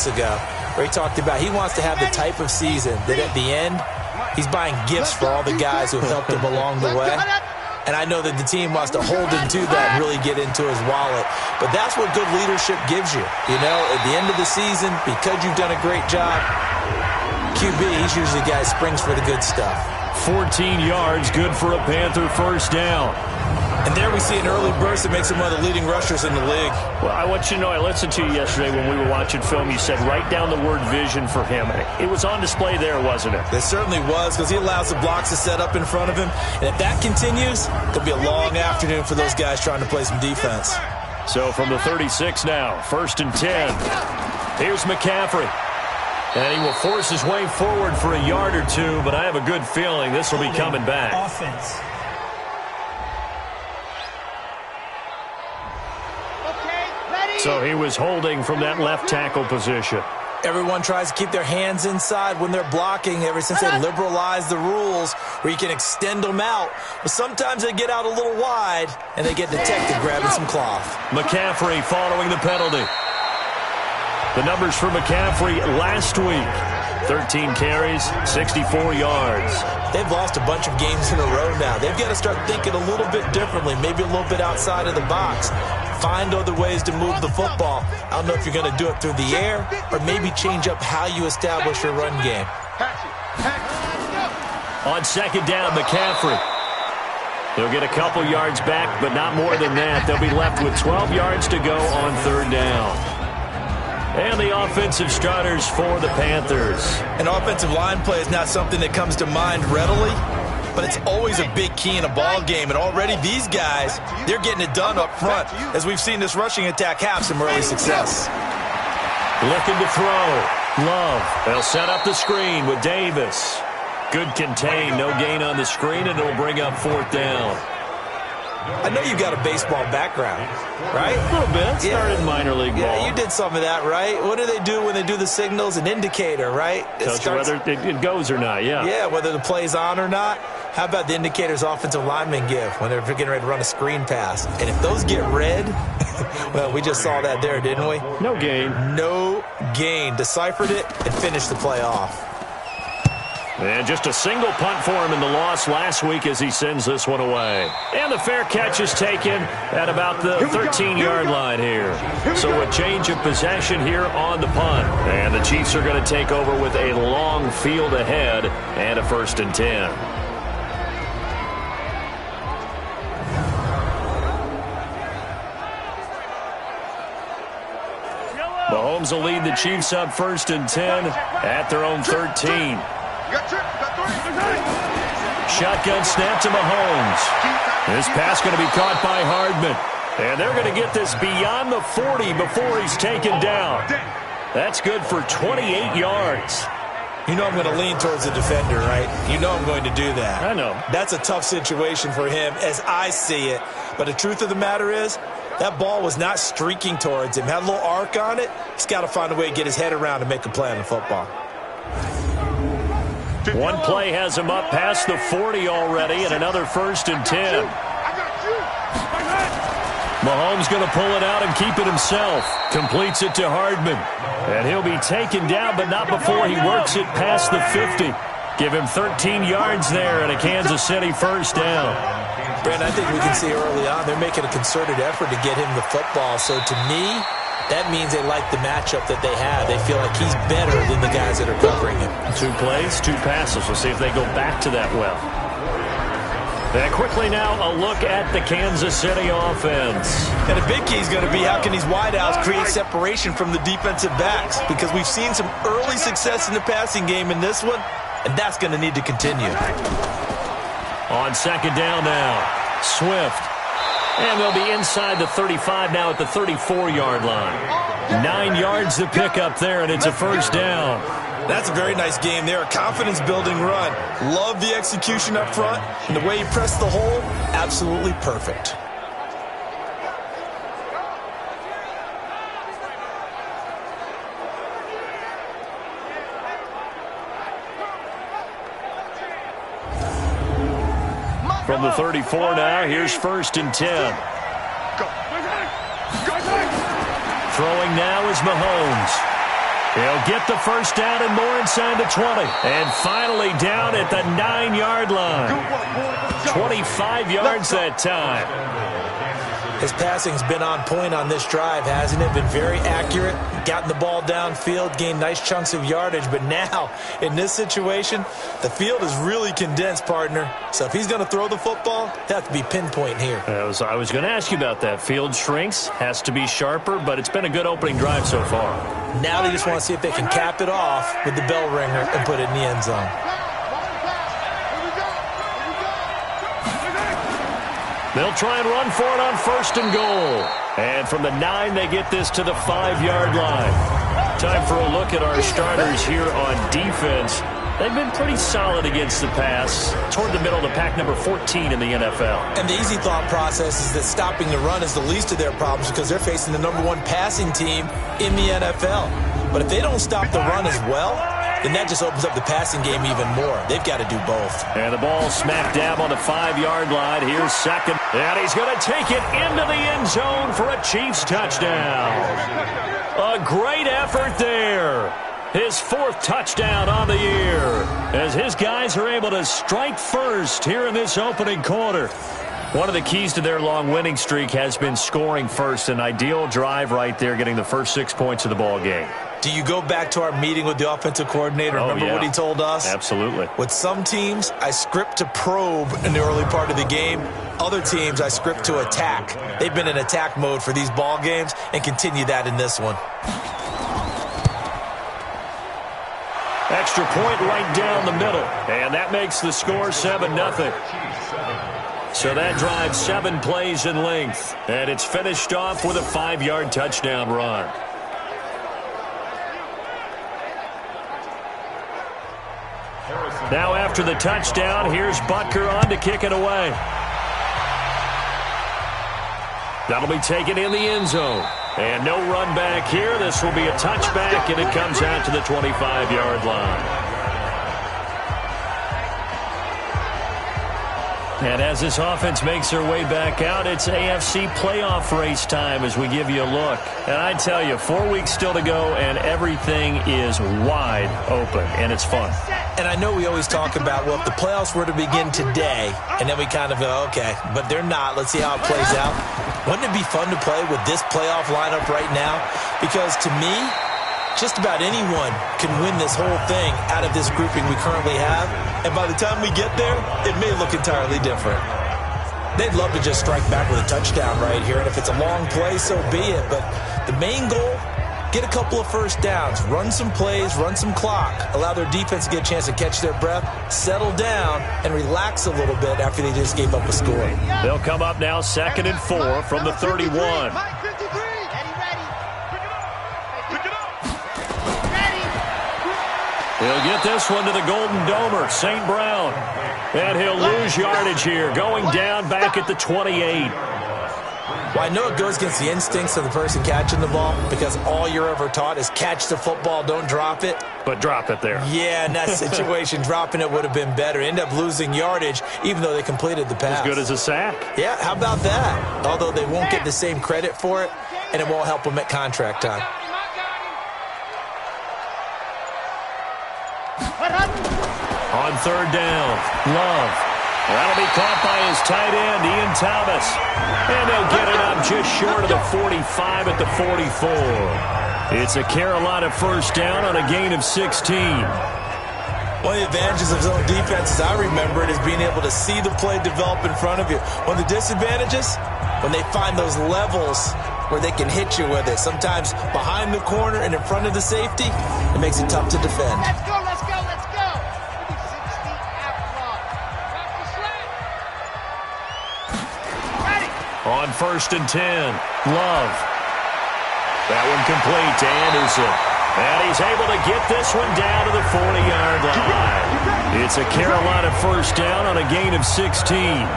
weeks ago where he talked about he wants to have the type of season that at the end, he's buying gifts for all the guys who have helped him along the way. And I know that the team wants to hold him to that and really get into his wallet. But that's what good leadership gives you. You know, at the end of the season, because you've done a great job, QB, he's usually the guy who springs for the good stuff. 14 yards, good for a Panther first down. And there we see an early burst that makes him one of the leading rushers in the league. Well, I want you to know, I listened to you yesterday when we were watching film. You said write down the word vision for him. It was on display there, wasn't it? It certainly was, because he allows the blocks to set up in front of him. And if that continues, it'll be a long afternoon for those guys trying to play some defense. So from the 36 now, 1st and 10. Here's McCaffrey. And he will force his way forward for a yard or two, but I have a good feeling this will be coming back. Offense. So he was holding from that left tackle position. Everyone tries to keep their hands inside when they're blocking ever since they liberalized the rules where you can extend them out. But sometimes they get out a little wide and they get detected grabbing some cloth. McCaffrey following the penalty. The numbers for McCaffrey last week. 13 carries, 64 yards. They've lost a bunch of games in a row now. They've got to start thinking a little bit differently, maybe a little bit outside of the box. Find other ways to move the football. I don't know if you're going to do it through the air or maybe change up how you establish your run game. On 2nd down, McCaffrey. They'll get a couple yards back, but not more than that. They'll be left with 12 yards to go on 3rd down. And the offensive starters for the Panthers. An offensive line play is not something that comes to mind readily, but it's always a big key in a ball game. And already these guys, they're getting it done up front, as we've seen this rushing attack have some early success. Looking to throw. Love. They'll set up the screen with Davis. Good contain. No gain on the screen, and it'll bring up 4th down. I know you've got a baseball background, right? A little bit. Started minor league ball. Yeah, you did some of that, right? What do they do when they do the signals? An indicator, right? Tells you whether it goes or not, yeah. Yeah, whether the play's on or not. How about the indicators offensive linemen give when they're getting ready to run a screen pass? And if those get red, well, we just saw that there, didn't we? No gain. No gain. Deciphered it and finished the play off. And just a single punt for him in the loss last week as he sends this one away. And the fair catch is taken at about the 13-yard line here. So a change of possession here on the punt. And the Chiefs are going to take over with a long field ahead and a 1st and 10. Mahomes will lead the Chiefs up 1st and 10 at their own 13. Shotgun snap to Mahomes. This pass going to be caught by Hardman. And they're going to get this beyond the 40 before he's taken down. That's good for 28 yards. You know I'm going to lean towards the defender, right? You know I'm going to do that. I know. That's a tough situation for him as I see it. But the truth of the matter is, that ball was not streaking towards him. Had a little arc on it. He's got to find a way to get his head around and make a play on the football. One play has him up past the 40 already, and another 1st and 10. Mahomes going to pull it out and keep it himself. Completes it to Hardman. And he'll be taken down, but not before he works it past the 50. Give him 13 yards there and a Kansas City 1st down. Brandon, I think we can see early on they're making a concerted effort to get him the football. So to me, that means they like the matchup that they have. They feel like he's better than the guys that are covering him. 2 plays, 2 passes. We'll see if they go back to that well. And quickly now, a look at the Kansas City offense. And a big key is going to be how can these wideouts create separation from the defensive backs? Because we've seen some early success in the passing game in this one, and that's going to need to continue. On 2nd down now, Swift. And they'll be inside the 35 now at the 34-yard line. 9 yards to pick up there, and it's a 1st down. That's a very nice game there. A confidence-building run. Love the execution up front. And the way he pressed the hole, absolutely perfect. From the 34 now, here's 1st and 10. Throwing now is Mahomes. He'll get the first down and more inside the 20. And finally down at the 9-yard line. 25 yards that time. His passing's been on point on this drive, hasn't it? Been very accurate, gotten the ball downfield, gained nice chunks of yardage. But now, in this situation, the field is really condensed, partner. So if he's going to throw the football, he'll have to be pinpoint here. I was going to ask you about that. Field shrinks, has to be sharper, but it's been a good opening drive so far. Now they just want to see if they can cap it off with the bell ringer and put it in the end zone. They'll try and run for it on 1st and goal. And from the 9, they get this to the 5-yard line. Time for a look at our starters here on defense. They've been pretty solid against the pass, toward the middle of the pack, number 14 in the NFL. And the easy thought process is that stopping the run is the least of their problems because they're facing the #1 passing team in the NFL. But if they don't stop the run as well, then that just opens up the passing game even more. They've got to do both. And the ball smack dab on the 5-yard line. Here's second. And he's going to take it into the end zone for a Chiefs touchdown. A great effort there. His 4th touchdown on the year as his guys are able to strike first here in this opening quarter. One of the keys to their long winning streak has been scoring first. An ideal drive right there, getting the first 6 points of the ball game. Do you go back to our meeting with the offensive coordinator? Remember what he told us? Absolutely. With some teams, I script to probe in the early part of the game. Other teams, I script to attack. They've been in attack mode for these ball games and continue that in this one. Extra point right down the middle. And that makes the score 7-0. So that drives 7 plays in length. And it's finished off with a 5-yard touchdown run. Now after the touchdown, here's Butker on to kick it away. That'll be taken in the end zone. And no run back here. This will be a touchback, and it comes out to the 25-yard line. And as this offense makes their way back out, it's AFC playoff race time as we give you a look. And I tell you, 4 weeks still to go, and everything is wide open, and it's fun. And I know we always talk about, well, if the playoffs were to begin today, and then we kind of go, okay, but they're not. Let's see how it plays out. Wouldn't it be fun to play with this playoff lineup right now? Because to me, just about anyone can win this whole thing out of this grouping we currently have. And by the time we get there, it may look entirely different. They'd love to just strike back with a touchdown right here. And if it's a long play, so be it. But the main goal, get a couple of first downs, run some plays, run some clock, allow their defense to get a chance to catch their breath, settle down, and relax a little bit after they just gave up a score. They'll come up now 2nd and 4 from the 31. He'll get this one to the Golden Domer, St. Brown. And he'll lose yardage here, going down back at the 28. Well, I know it goes against the instincts of the person catching the ball because all you're ever taught is catch the football, don't drop it. But drop it there. Yeah, in that situation, dropping it would have been better. End up losing yardage, even though they completed the pass. As good as a sack. Yeah, how about that? Although they won't get the same credit for it, and it won't help them at contract time. On 3rd down, Love. That'll be caught by his tight end, Ian Thomas. And they'll get it up just short of the 45 at the 44. It's a Carolina first down on a gain of 16. One of the advantages of zone defense, as I remember it, is being able to see the play develop in front of you. One of the disadvantages, when they find those levels where they can hit you with it. Sometimes behind the corner and in front of the safety, it makes it tough to defend. Let's go, let's go, let's go. On 1st and 10, Love. That one complete to Anderson. And he's able to get this one down to the 40-yard line. It's a Carolina first down on a gain of 16.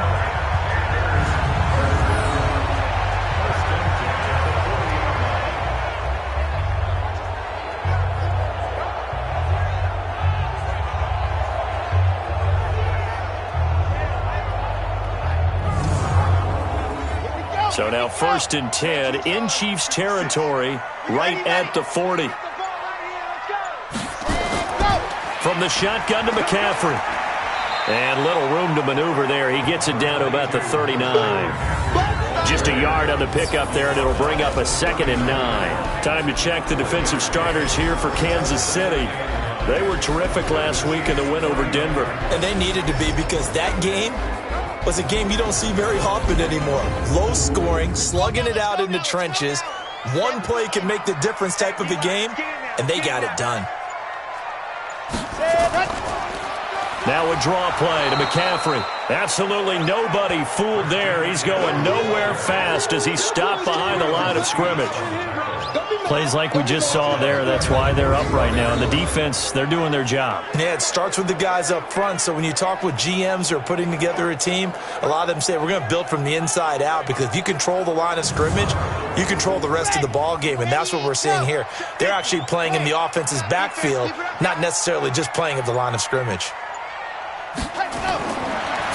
So now 1st and 10 in Chiefs territory, right at the 40. from the shotgun to McCaffrey. And little room to maneuver there. He gets it down to about the 39. Just a yard on the pickup there, and it'll bring up a 2nd and 9. Time to check the defensive starters here for Kansas City. They were terrific last week in the win over Denver. And they needed to be, because that game was a game you don't see very often anymore. Low scoring, slugging it out in the trenches. One play can make the difference type of a game, and they got it done. Now a draw play to McCaffrey. Absolutely nobody fooled there. He's going nowhere fast as he stopped behind the line of scrimmage. Plays like we just saw there. That's why they're up right now. And the defense, they're doing their job. Yeah, it starts with the guys up front. So when you talk with GMs who are putting together a team, a lot of them say we're going to build from the inside out, because if you control the line of scrimmage, you control the rest of the ball game, and that's what we're seeing here. They're actually playing in the offense's backfield, not necessarily just playing at the line of scrimmage.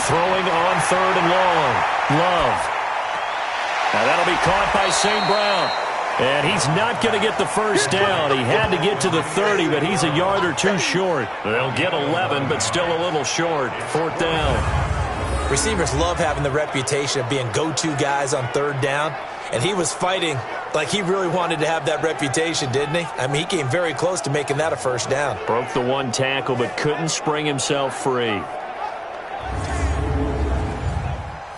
Throwing on 3rd and long. Love. Now that'll be caught by St. Brown. And he's not going to get the first down. He had to get to the 30, but he's a yard or two short. They'll get 11, but still a little short. 4th down. Receivers love having the reputation of being go-to guys on 3rd down, and he was fighting like he really wanted to have that reputation, didn't he? I mean, he came very close to making that a first down. Broke the one tackle, but couldn't spring himself free.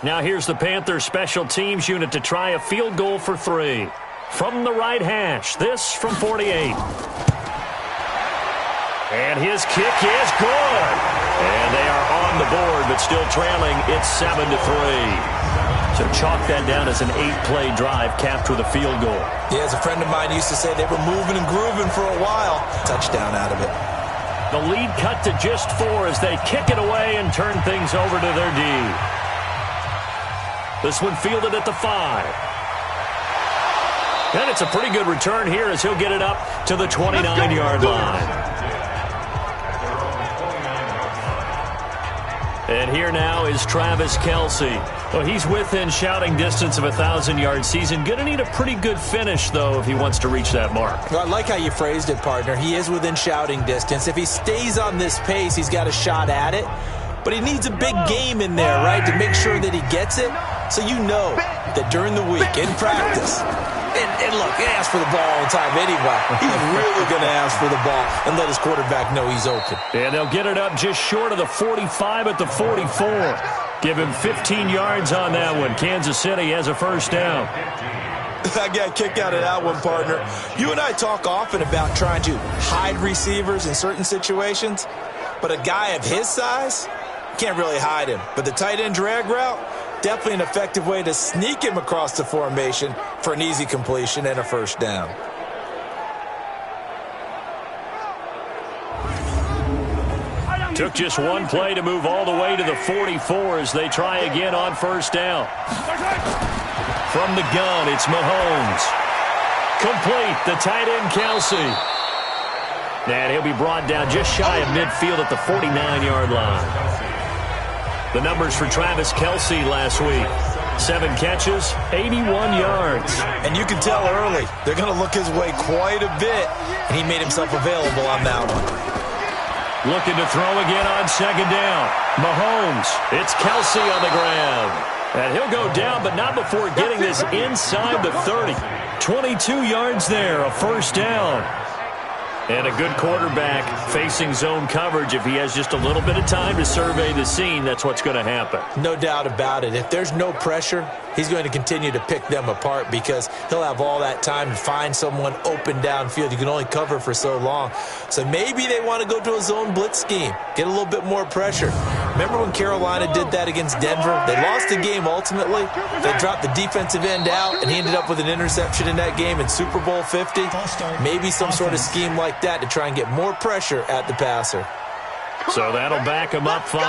Now here's the Panthers special teams unit to try a field goal for 3. From the right hash, this from 48. And his kick is good. And they are on the board, but still trailing. It's 7-3. So chalk that down as an 8-play drive capped with a field goal. Yeah, as a friend of mine used to say, they were moving and grooving for a while. Touchdown out of it. The lead cut to just 4 as they kick it away and turn things over to their D. This one fielded at the 5. And it's a pretty good return here as he'll get it up to the 29-yard line. And here now is Travis Kelce. Well, he's within shouting distance of a 1,000-yard season. Going to need a pretty good finish, though, if he wants to reach that mark. Well, I like how you phrased it, partner. He is within shouting distance. If he stays on this pace, he's got a shot at it. But he needs a big game in there, right, to make sure that he gets it. So you know that during the week, in practice, and look, he asks for the ball all the time anyway. He's really going to ask for the ball and let his quarterback know he's open. And they'll get it up just short of the 45 at the 44. Give him 15 yards on that one. Kansas City has a first down. I got a kick out of that one, partner. You and I talk often about trying to hide receivers in certain situations, but a guy of his size can't really hide him. But the tight end drag route, definitely an effective way to sneak him across the formation for an easy completion and a first down. Took just one play to move all the way to the 44 as they try again on first down. From the gun, it's Mahomes. Complete, the tight end Kelce. And he'll be brought down just shy of midfield at the 49-yard line. The numbers for Travis Kelce last week. 7 catches, 81 yards. And you can tell early, they're going to look his way quite a bit, and he made himself available on that one. Looking to throw again on second down. Mahomes, it's Kelce on the ground. And he'll go down, but not before getting this inside the 30. 22 yards there, a first down. And a good quarterback facing zone coverage. If he has just a little bit of time to survey the scene, that's what's going to happen. No doubt about it. If there's no pressure, he's going to continue to pick them apart because he'll have all that time to find someone open downfield. You can only cover for so long. So maybe they want to go to a zone blitz scheme, get a little bit more pressure. Remember when Carolina did that against Denver? They lost the game ultimately. They dropped the defensive end out, and he ended up with an interception in that game in Super Bowl 50. Maybe some sort of scheme like that to try and get more pressure at the passer. So that'll back him up 5.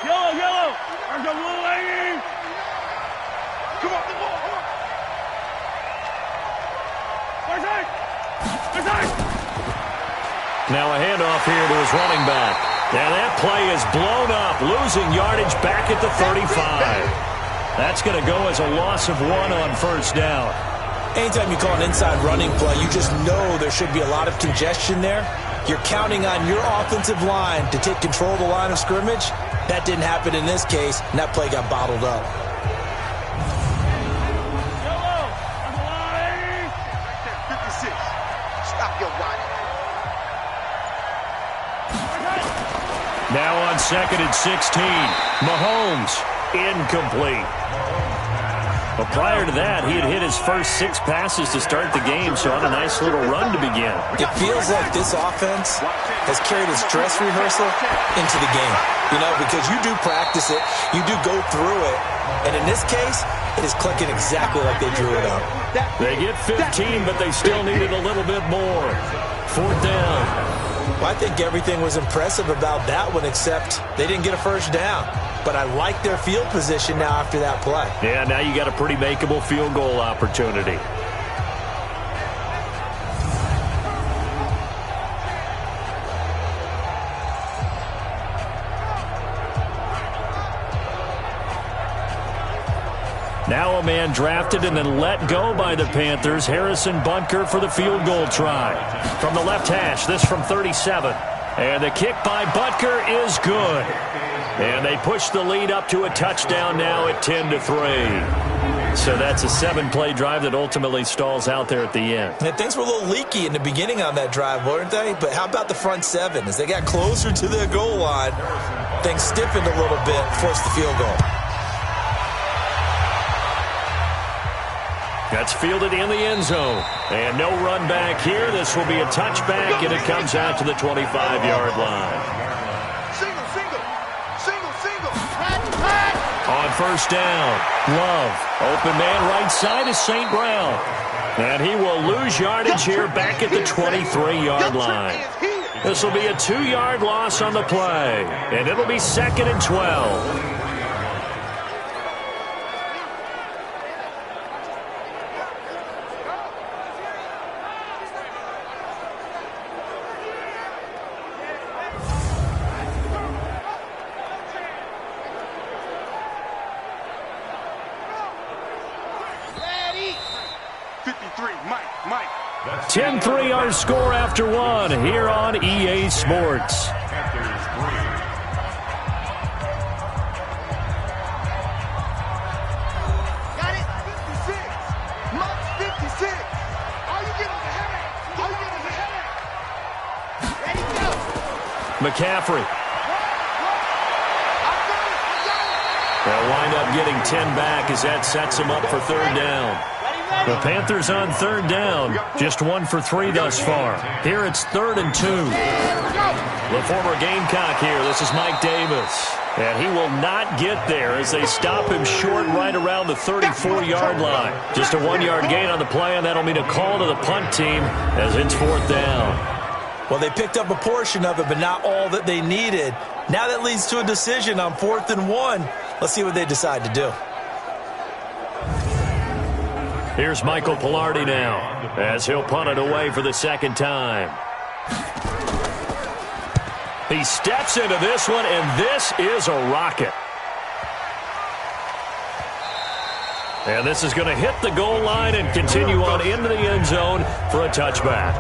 Yellow! There's a little lady! Come on, come on! Now a handoff here to his running back. Now that play is blown up, losing yardage back at the 35. That's going to go as a loss of 1 on first down. Anytime you call an inside running play, you just know there should be a lot of congestion there. You're counting on your offensive line to take control of the line of scrimmage. That didn't happen in this case, and that play got bottled up. Now on 2nd and 16, Mahomes, incomplete. But prior to that, he had hit his first 6 passes to start the game, so had a nice little run to begin. It feels like this offense has carried its dress rehearsal into the game. You know, because you do practice it, you do go through it, and in this case, it is clicking exactly like they drew it up. They get 15, but they still needed a little bit more. 4th down. Well, I think everything was impressive about that one, except they didn't get a first down. But I like their field position now after that play. Yeah, now you got a pretty makeable field goal opportunity. Now a man drafted and then let go by the Panthers. Harrison Butker for the field goal try. From the left hash, this from 37. And the kick by Butker is good. And they push the lead up to a touchdown now at 10-3. So that's a 7-play drive that ultimately stalls out there at the end. And things were a little leaky in the beginning on that drive, weren't they? But how about the front 7? As they got closer to their goal line, things stiffened a little bit, forced the field goal. That's fielded in the end zone. And no run back here. This will be a touchback, and it comes out to the 25-yard line. On first down, Love. Open man right side is St. Brown. And he will lose yardage here back at the 23-yard line. This will be a 2-yard loss on the play. And it'll be 2nd and 12. Mike. 10-3 our score after one here on EA Sports. Got it? 56. Mike's 56. All you get is a headache. Ready, go. McCaffrey. They'll wind up getting 10 back as that sets him up for 3rd down. The Panthers on 3rd down, just 1 for 3 thus far. Here it's 3rd and 2. The former Gamecock here, this is Mike Davis. And he will not get there as they stop him short right around the 34-yard line. Just a 1-yard gain on the play, and that'll mean a call to the punt team as it's 4th down. Well, they picked up a portion of it, but not all that they needed. Now that leads to a decision on 4th and 1. Let's see what they decide to do. Here's Michael Pilardi now as he'll punt it away for the 2nd time. He steps into this one, and this is a rocket. And this is going to hit the goal line and continue on into the end zone for a touchback.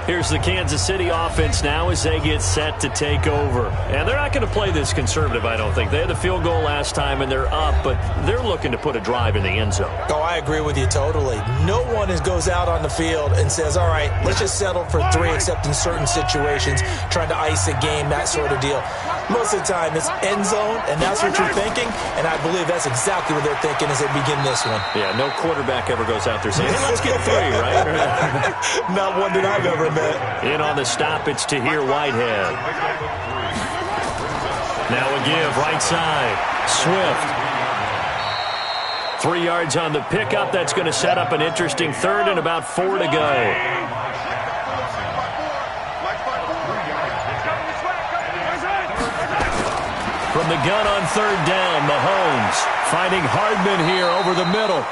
Here's the Kansas City offense now as they get set to take over. And they're not going to play this conservative, I don't think. They had the field goal last time, and they're up, but they're looking to put a drive in the end zone. Oh, I agree with you totally. No one goes out on the field and says, all right, let's just settle for 3, except in certain situations, trying to ice a game, that sort of deal. Most of the time, it's end zone, and that's what you're thinking, and I believe that's exactly what they're thinking as they begin this one. Yeah, no quarterback ever goes out there saying, hey, let's get 3, right? Not one that I've ever met. In on the stop, it's Tahir Whitehead. Now a give, right side. Swift. 3 yards on the pickup. That's going to set up an interesting 3rd and about 4 to go. From the gun on 3rd down, Mahomes finding Hardman here over the middle.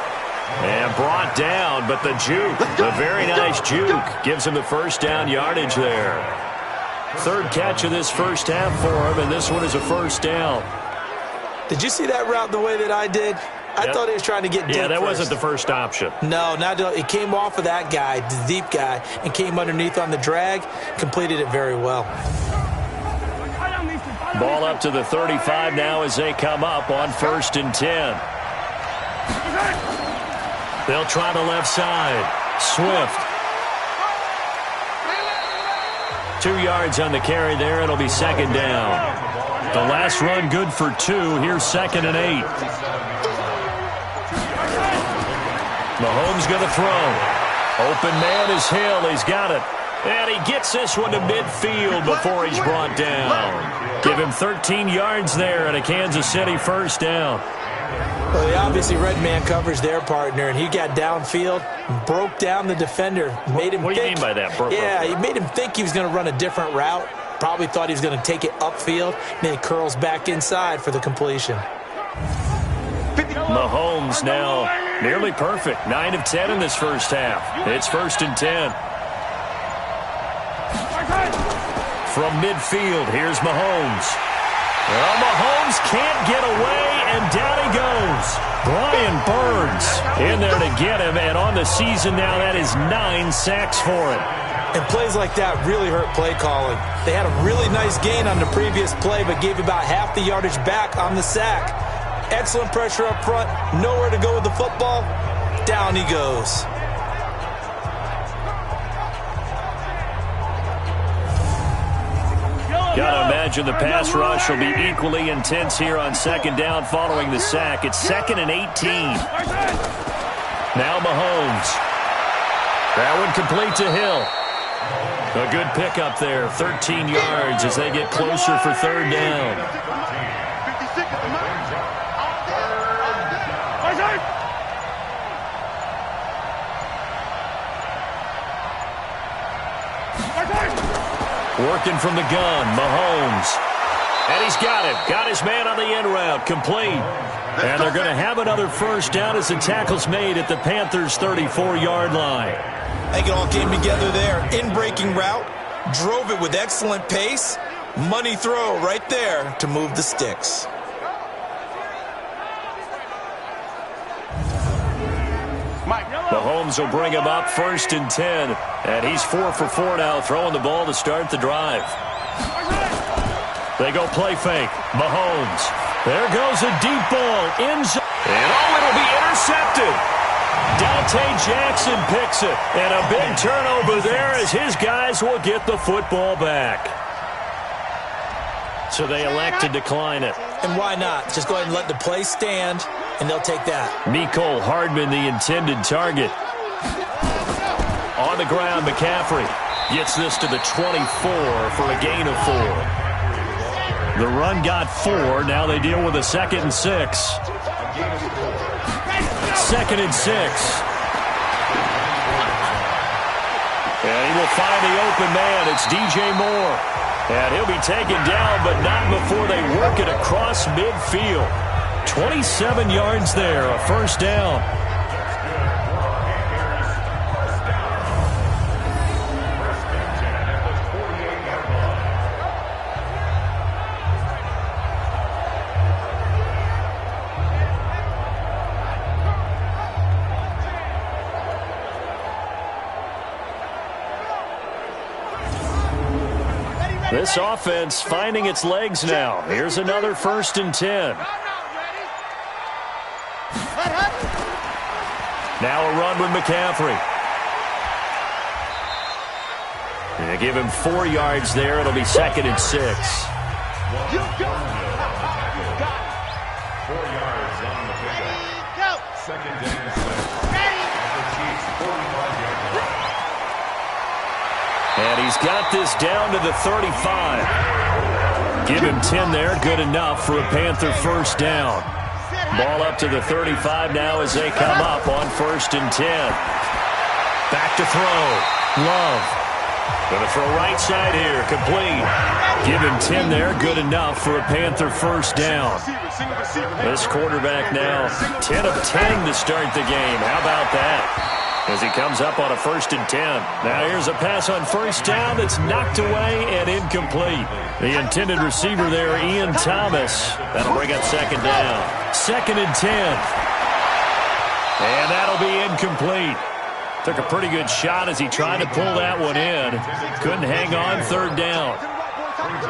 And brought down, but the juke, the very nice juke, gives him the 1st down yardage there. 3rd catch of this first half for him, and this one is a 1st down. Did you see that route the way that I did? I thought he was trying to get deep. Yeah, that wasn't first. the first option. No, it came off of that guy, the deep guy, and came underneath on the drag, completed it very well. Ball up to the 35 now as they come up on 1st and 10. They'll try the left side. Swift. 2 yards on the carry there. It'll be 2nd down. The last run good for 2. Here's 2nd and 8. Mahomes going to throw. Open man is Hill. He's got it. And he gets this one to midfield before he's brought down. Give him 13 yards there and a Kansas City 1st down. Well, they obviously red man covers their partner, and he got downfield, broke down the defender, made him What do you mean by that? Yeah, he made him think he was going to run a different route. Probably thought he was going to take it upfield, and then he curls back inside for the completion. Mahomes now nearly perfect. 9 of 10 in this first half. It's 1st and 10. From midfield, here's Mahomes. Well, Mahomes can't get away, and down he goes. Brian Burns in there to get him, and on the season now, that is 9 sacks for him. And plays like that really hurt play calling. They had a really nice gain on the previous play, but gave about half the yardage back on the sack. Excellent pressure up front, nowhere to go with the football. Down he goes. Gotta imagine the pass rush will be equally intense here on 2nd down following the sack. It's 2nd and 18. Now Mahomes. That one complete to Hill. A good pickup there, 13 yards as they get closer for 3rd down. Working from the gun, Mahomes. And he's got it. Got his man on the end route, complete. And they're going to have another 1st down as the tackle's made at the Panthers' 34-yard line. I think it all came together there. In-breaking route, drove it with excellent pace. Money throw right there to move the sticks. Mahomes will bring him up 1st and 10. And he's 4 for 4 now, throwing the ball to start the drive. They go play fake. Mahomes. There goes a deep ball. In zone. And it'll be intercepted. Dante Jackson picks it. And a big turnover there as his guys will get the football back. So they elect to decline it. And why not? Just go ahead and let the play stand, and they'll take that. Mecole Hardman, the intended target. On the ground, McCaffrey gets this to the 24 for a gain of 4. The run got 4. Now they deal with a 2nd and 6. 2nd and 6. And he will find the open man. It's DJ Moore. And he'll be taken down, but not before they work it across midfield. 27 yards there, a 1st down. This offense finding its legs now. Here's another 1st and 10. Now a run with McCaffrey. They give him 4 yards there. It'll be 2nd and 6. 4 yards on the pickup. 2nd and 6. And he's got this down to the 35. Give him 10 there. Good enough for a Panther 1st down. Ball up to the 35 now as they come up on 1st and 10. Back to throw. Love. Going to throw right side here. Complete. Give him 10 there. Good enough for a Panther 1st down. This quarterback now 10 of 10 to start the game. How about that? As he comes up on a 1st and 10. Now here's a pass on 1st down that's knocked away and incomplete. The intended receiver there, Ian Thomas. That'll bring up 2nd down. 2nd and 10. And that'll be incomplete. Took a pretty good shot as he tried to pull that one in. Couldn't hang on, third down.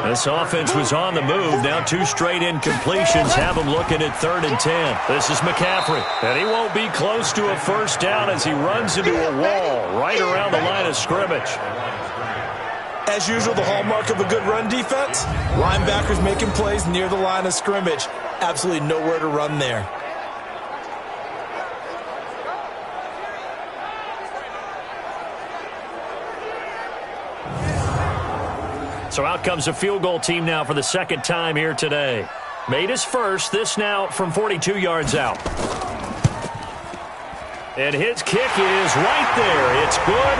This offense was on the move. Now 2 straight incompletions have him looking at 3rd and 10. This is McCaffrey. And he won't be close to a first down as he runs into a wall right around the line of scrimmage. As usual, the hallmark of a good run defense, linebackers making plays near the line of scrimmage. Absolutely nowhere to run there. So out comes a field goal team now for the second time here today. Made his first, this now from 42 yards out. And his kick is right there. It's good,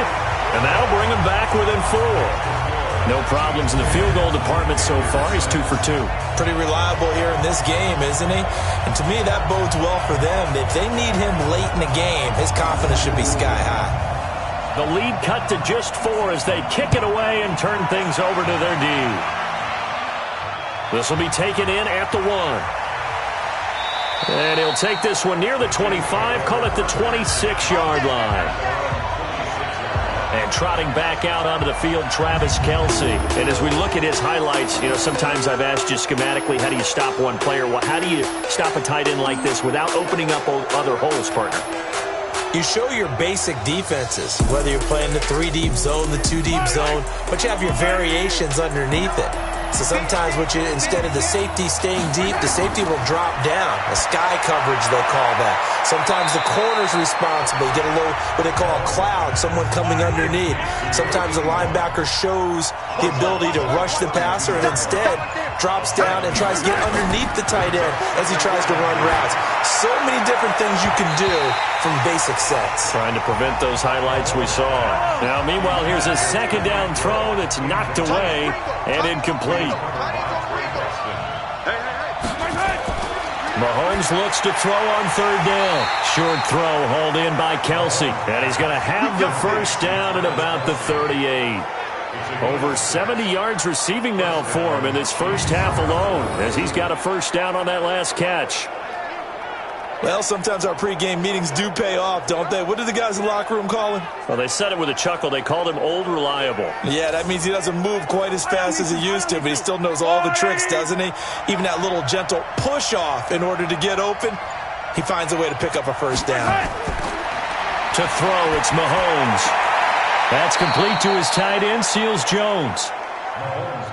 and that'll bring him back within 4. No problems in the field goal department so far. He's 2 for 2. Pretty reliable here in this game, isn't he? And to me, that bodes well for them. If they need him late in the game, his confidence should be sky high. The lead cut to just 4 as they kick it away and turn things over to their D. This will be taken in at the 1. And he'll take this one near the 25, call it the 26-yard line. And trotting back out onto the field, Travis Kelce. And as we look at his highlights, sometimes I've asked you schematically, how do you stop one player? How do you stop a tight end like this without opening up other holes, partner? You show your basic defenses, whether you're playing the 3-deep zone, the 2-deep zone, but you have your variations underneath it. So sometimes instead of the safety staying deep, the safety will drop down. A sky coverage, they'll call that. Sometimes the corner's responsible. You get a little, what they call a cloud, someone coming underneath. Sometimes the linebacker shows the ability to rush the passer and instead drops down and tries to get underneath the tight end as he tries to run routes. So many different things you can do from basic sets. Trying to prevent those highlights we saw. Now, meanwhile, here's a second down throw that's knocked away and incomplete. Mahomes looks to throw on 3rd down. Short throw hauled in by Kelce. And he's going to have the first down at about the 38. Over 70 yards receiving now for him in this first half alone as he's got a first down on that last catch. Well, sometimes our pregame meetings do pay off, don't they? What do the guys in the locker room call him? Well, they said it with a chuckle. They called him Old Reliable. Yeah, that means he doesn't move quite as fast as he used to, but he still knows all the tricks, doesn't he? Even that little gentle push-off in order to get open, he finds a way to pick up a first down. To throw, it's Mahomes. That's complete to his tight end, Seals Jones.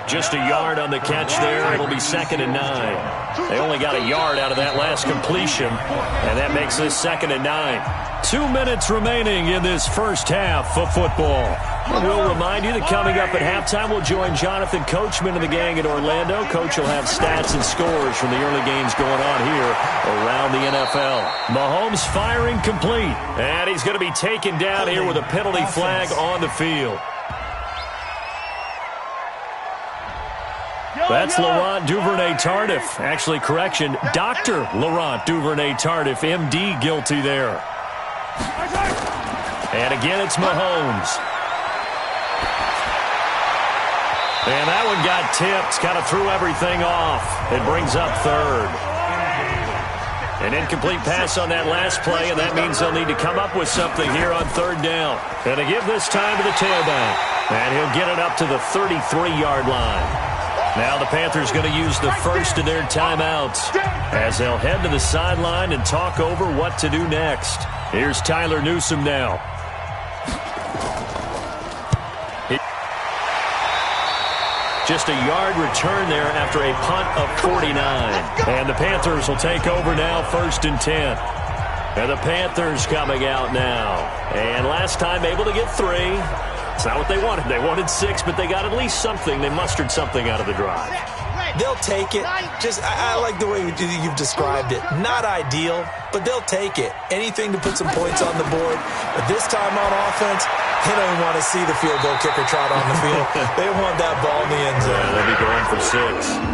Just a yard on the catch there. It'll be 2nd and 9. They only got a yard out of that last completion, and that makes this 2nd and 9. 2 minutes remaining in this first half of football. And we'll remind you that coming up at halftime, we'll join Jonathan Coachman and the gang in Orlando. Coach will have stats and scores from the early games going on here around the NFL. Mahomes firing complete, and he's going to be taken down here with a penalty flag on the field. That's Laurent Duvernay-Tardif. Actually, correction, Dr. Laurent Duvernay-Tardif, MD, guilty there. And again, it's Mahomes. And that one got tipped, kind of threw everything off. It brings up 3rd. An incomplete pass on that last play, and that means they'll need to come up with something here on 3rd down. And to give this time to the tailback. And he'll get it up to the 33-yard line. Now the Panthers going to use the first of their timeouts as they'll head to the sideline and talk over what to do next. Here's Tyler Newsome now. Just a yard return there after a punt of 49. And the Panthers will take over now, 1st and 10. And the Panthers coming out now. And last time able to get 3. It's not what they wanted. They wanted 6, but they got at least something. They mustered something out of the drive. They'll take it. I like the way you've described it. Not ideal, but they'll take it. Anything to put some points on the board. But this time on offense, they don't want to see the field goal kicker trot on the field. They want that ball in the end zone. Yeah, they'll be going for 6.